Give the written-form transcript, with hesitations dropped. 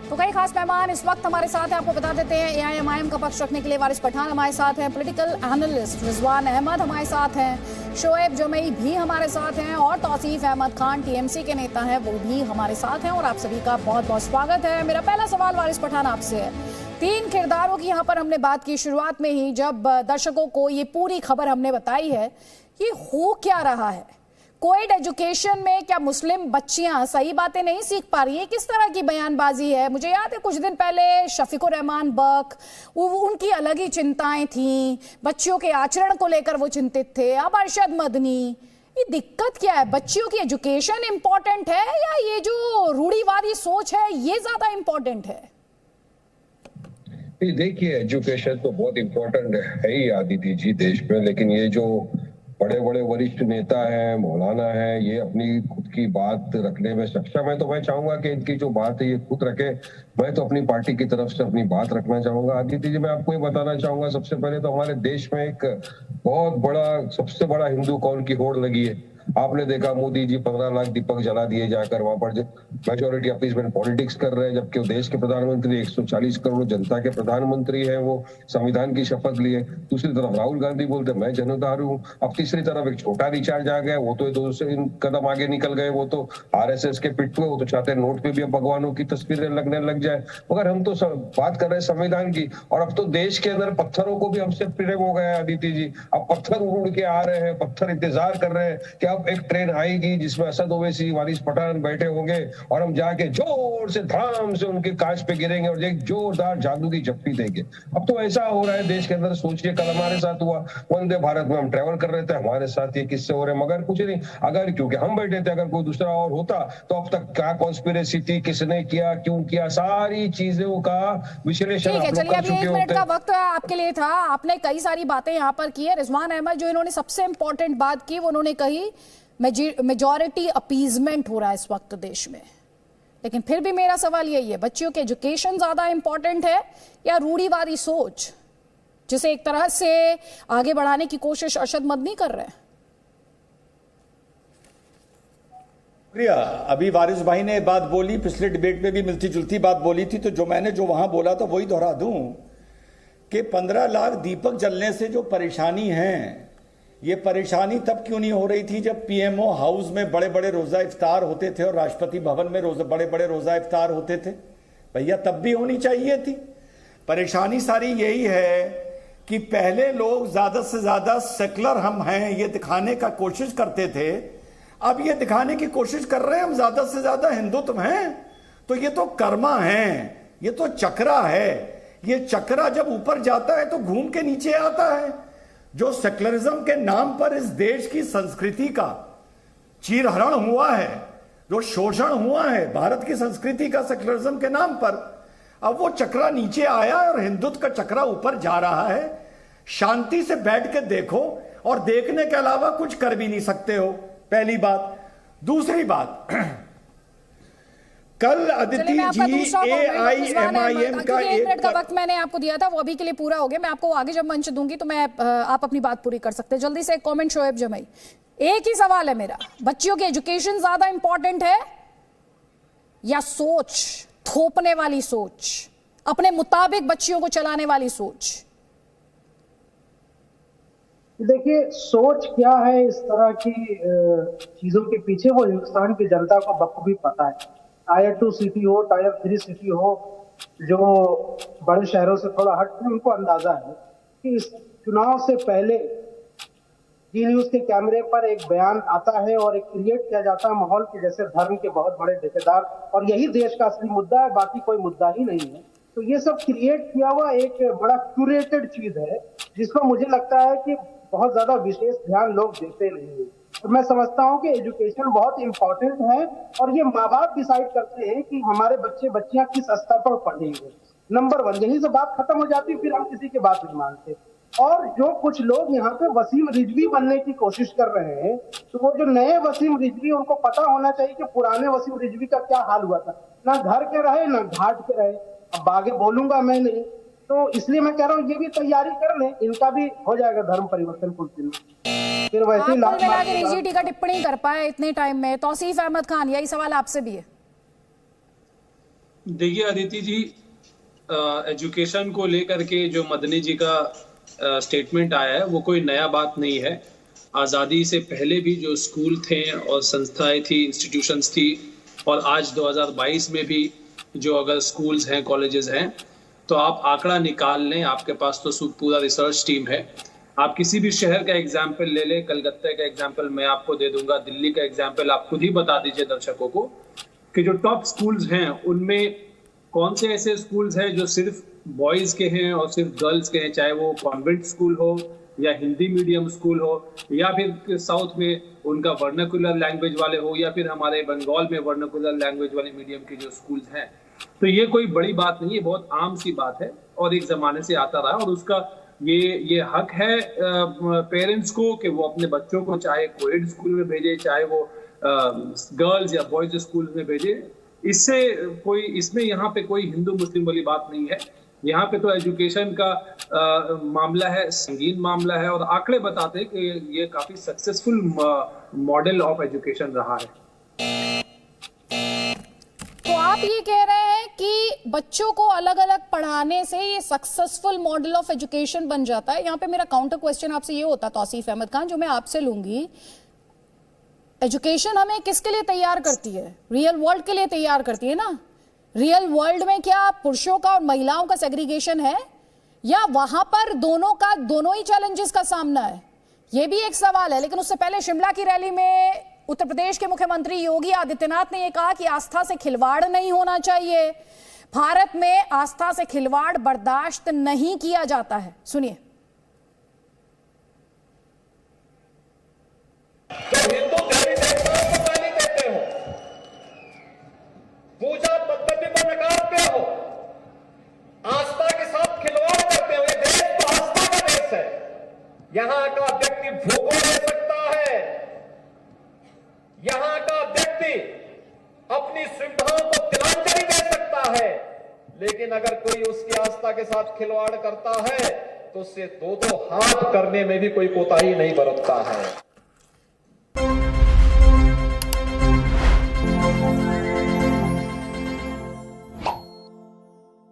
तो कई खास मेहमान इस वक्त हमारे साथ हैं। आपको बता देते हैं एआईएमआईएम का पक्ष रखने के लिए वारिस पठान हमारे साथ हैं, पॉलिटिकल एनालिस्ट रिजवान अहमद हमारे साथ हैं, शोएब जमई भी हमारे साथ हैं और तौसीफ अहमद खान टीएमसी के नेता हैं, वो भी हमारे साथ हैं। और आप सभी का बहुत बहुत स्वागत है। मेरा पहला सवाल वारिस पठान आपसे है। 3 किरदारों की यहाँ पर हमने बात की शुरुआत में ही, जब दर्शकों को ये पूरी खबर हमने बताई है। ये हो क्या रहा है? कोएड एजुकेशन में क्या मुस्लिम बच्चियां सही बातें नहीं सीख पा रही हैं? किस तरह की बयानबाजी है? मुझे याद है कुछ दिन पहले शफीकुर रहमान बक, उनकी अलग ही चिंताएं थीं, बच्चियों के आचरण को लेकर वो चिंतित थे। अब अरशद मदनी, ये दिक्कत क्या है? बच्चियों की एजुकेशन इंपॉर्टेंट है या ये जो रूढ़िवादी सोच है ये ज्यादा इंपॉर्टेंट है? देखिए, एजुकेशन तो बहुत इम्पोर्टेंट है ही आदिति जी देश में, लेकिन ये जो बड़े बड़े वरिष्ठ नेता हैं, मौलाना हैं, ये अपनी खुद की बात रखने में सक्षम है। तो मैं चाहूंगा कि इनकी जो बात है ये खुद रखे। मैं तो अपनी पार्टी की तरफ से अपनी बात रखना चाहूंगा। आदित्य जी, मैं आपको ये बताना चाहूंगा, सबसे पहले तो हमारे देश में एक बहुत बड़ा, सबसे बड़ा हिंदू कौम की होड़ लगी है। आपने देखा मोदी जी 15 लाख दीपक जला दिए जाकर, वहां पर मेजोरिटी अपीसमेंट पॉलिटिक्स कर रहे हैं, जबकि वो देश के प्रधानमंत्री 140 करोड़ जनता के प्रधानमंत्री हैं, वो संविधान की शपथ लिए। दूसरी तरफ राहुल गांधी बोलते मैं जनतार हूँ। अब तीसरी तरफ एक छोटा रिचार्ज आ गया, वो तो 2 कदम आगे निकल गए, वो तो आरएसएस के पिट पे, वो तो चाहते हैं नोट पे भी अब भगवानों की तस्वीरें लगने लग जाए। मगर हम तो बात कर रहे हैं संविधान की, और अब तो देश के अंदर पत्थरों को भी हमसे प्रेम हो गया है आदित्य जी। अब पत्थर उड़ के आ रहे हैं, पत्थर इंतजार कर रहे हैं कि अब एक ट्रेन आएगी जिसमें असद ओवैसी, वारिस पठान बैठे होंगे और हम जाके जोर से धड़ाम से उनके कांच पे गिरेंगे और एक जोरदार जादू की झप्पी देंगे। अब तो ऐसा हो रहा है देश के अंदर। सोचिए, कल हमारे साथ हुआ, वंदे भारत में हम ट्रेवल कर रहे थे, हमारे साथ ये किस्से हो रहे हैं, मगर कुछ नहीं। अगर क्योंकि हम बैठे थे, अगर कोई दूसरा और होता तो अब तक क्या कॉन्स्पिरेसी थी, किसने किया, क्यों किया, सारी चीजों का विश्लेषण आप लोग कर चुके होते। का वक्त आपके लिए था, आपने कई सारी बातें यहाँ पर की है। रिजवान अहमद, जो इन्होंने सबसे इंपॉर्टेंट बात की वो उन्होंने कही मेजॉरिटी अपीजमेंट हो रहा है इस वक्त देश में। लेकिन फिर भी मेरा सवाल यही है, बच्चियों के एजुकेशन ज्यादा इंपॉर्टेंट है या रूढ़िवादी सोच, जिसे एक तरह से आगे बढ़ाने की कोशिश अरशद मदनी कर रहे हैं? प्रिया, अभी वारिस भाई ने बात बोली, पिछले डिबेट में भी मिलती जुलती बात बोली थी, तो जो मैंने जो वहां बोला था वही दोहरा दूं कि 15 लाख दीपक जलने से जो परेशानी है, ये परेशानी तब क्यों नहीं हो रही थी जब पीएमओ हाउस में बड़े बड़े रोजा इफ्तार होते थे और राष्ट्रपति भवन में बड़े बड़े रोजा इफ्तार होते थे? भैया, तब भी होनी चाहिए थी। परेशानी सारी यही है कि पहले लोग ज्यादा से ज्यादा सेकुलर हम हैं ये दिखाने का कोशिश करते थे, अब ये दिखाने की कोशिश कर रहे हैं हम ज्यादा से ज्यादा हिंदुत्व हैं। तो ये तो कर्मा है, ये तो चक्रा है। ये चक्रा जब ऊपर जाता है तो घूम के नीचे आता है। जो सेकुलरिज्म के नाम पर इस देश की संस्कृति का चीरहरण हुआ है, जो शोषण हुआ है भारत की संस्कृति का सेकुलरिज्म के नाम पर, अब वो चक्रा नीचे आया और हिंदुत्व का चक्रा ऊपर जा रहा है। शांति से बैठ के देखो, और देखने के अलावा कुछ कर भी नहीं सकते हो, पहली बात। दूसरी बात, कल अदिति जी एआईएमआईएम का 1 मिनट का वक्त मैंने आपको दिया था, वो अभी के लिए पूरा हो गया। मैं आपको आगे जब मंच दूंगी तो मैं आप अपनी बात पूरी कर सकते हैं। जल्दी से एक कमेंट, शोएब जमई। एक ही सवाल है मेरा, बच्चियों की एजुकेशन ज्यादा इंपॉर्टेंट है या सोच, थोपने वाली सोच, अपने मुताबिक बच्चियों को चलाने वाली सोच? देखिए, सोच क्या है इस तरह की चीजों के पीछे, वो हिंदुस्तान की जनता को बखूबी पता है। टायर 2 सिटी हो, टायर 3 सिटी हो, जो बड़े शहरों से थोड़ा हट के, उनको अंदाजा है कि इस चुनाव से पहले जी न्यूज के कैमरे पर एक बयान आता है और एक क्रिएट किया जाता है माहौल के, जैसे धर्म के बहुत बड़े ठेकेदार, और यही देश का असली मुद्दा है, बाकी कोई मुद्दा ही नहीं है। तो ये सब क्रिएट किया हुआ एक बड़ा क्यूरेटेड चीज है, जिसको मुझे लगता है कि बहुत ज्यादा विशेष ध्यान लोग देते नहीं है। तो मैं समझता हूँ कि एजुकेशन बहुत इंपॉर्टेंट है, और ये माँ बाप डिसाइड करते हैं कि हमारे बच्चे बच्चियां किस स्तर पर पढ़ेंगे। नंबर 1, यहीं से बात खत्म हो जाती, फिर हम किसी की बात नहीं मानते। और जो कुछ लोग यहाँ पे वसीम रिजवी बनने की कोशिश कर रहे हैं, तो वो जो नए वसीम रिजवी, उनको पता होना चाहिए कि पुराने वसीम रिजवी का क्या हाल हुआ था। ना घर के रहे ना घाट के रहे। अब आगे बोलूंगा मैं नहीं, तो इसलिए मैं कह रहा हूँ ये भी तैयारी कर लें, इनका भी हो जाएगा धर्म परिवर्तन कुछ दिन में। फिर वैसे ही रिजीटी का टिप्पणी कर पाए इतने टाइम में। तौसीफ अहमद खान, यही सवाल आपसे भी है। देखिए अदिति जी, एजुकेशन को लेकर के जो मदनी जी का स्टेटमेंट आया है वो कोई नया बात नहीं है। आज़ादी से पहले भी जो स्कूल थे और संस्थाएं थी, इंस्टीट्यूशंस थी, और आज 2022 में भी जो अगर स्कूल्स हैं, कॉलेजेस हैं, तो आप आंकड़ा निकाल लें, आपके पास तो पूरा रिसर्च टीम है। आप किसी भी शहर का एग्जाम्पल ले लें, कलकत्ता का एग्जाम्पल मैं आपको दे दूंगा, दिल्ली का एग्जाम्पल आप खुद ही बता दीजिए दर्शकों को कि जो टॉप स्कूल्स हैं उनमें कौन से ऐसे स्कूल्स हैं जो सिर्फ बॉयज के हैं और सिर्फ गर्ल्स के हैं, चाहे वो कॉन्वेंट स्कूल हो या हिंदी मीडियम स्कूल हो या फिर साउथ में उनका वर्नाकुलर लैंग्वेज वाले हो या फिर हमारे बंगाल में वर्नाकुलर लैंग्वेज वाले मीडियम के जो स्कूल्स हैं। तो ये कोई बड़ी बात नहीं है, बहुत आम सी बात है और एक जमाने से आता रहा, और उसका ये हक है पेरेंट्स को कि वो अपने बच्चों को चाहे कोएड स्कूल में भेजे, चाहे वो गर्ल्स या बॉयज स्कूल में भेजे। इसमें यहाँ पे कोई हिंदू मुस्लिम वाली बात नहीं है। यहाँ पे तो एजुकेशन का मामला है, संगीन मामला है, और आंकड़े बताते हैं कि ये काफी सक्सेसफुल मॉडल ऑफ एजुकेशन रहा है। तो आप ये कह रहे हैं कि बच्चों को अलग अलग पढ़ाने से ये सक्सेसफुल मॉडल ऑफ एजुकेशन बन जाता है। यहाँ पे मेरा काउंटर क्वेश्चन आपसे ये होता, तौसीफ अहमद खान, जो मैं आपसे लूंगी, एजुकेशन हमें किसके लिए तैयार करती है? रियल वर्ल्ड के लिए तैयार करती है ना। रियल वर्ल्ड में क्या पुरुषों का और महिलाओं का सेग्रीगेशन है, या वहां पर दोनों ही चैलेंजेस का सामना है? ये भी एक सवाल है। लेकिन उससे पहले शिमला की रैली में उत्तर प्रदेश के मुख्यमंत्री योगी आदित्यनाथ ने यह कहा कि आस्था से खिलवाड़ नहीं होना चाहिए, भारत में आस्था से खिलवाड़ बर्दाश्त नहीं किया जाता है। सुनिए। हिंदू देवी देवताओं को गाली देते हो, पूजा पद्धति को नकारते हो, आस्था के साथ खिलवाड़ करते हो। ये देश तो आस्था का देश है। यहां का व्यक्ति भूखों रह सकता है, यहां का व्यक्ति अपनी सुविधाओं को तिलांजलि दे सकता है, लेकिन अगर कोई उसकी आस्था के साथ खिलवाड़ करता है तो उससे दो हाथ करने में भी कोई कोताही नहीं बरतता है।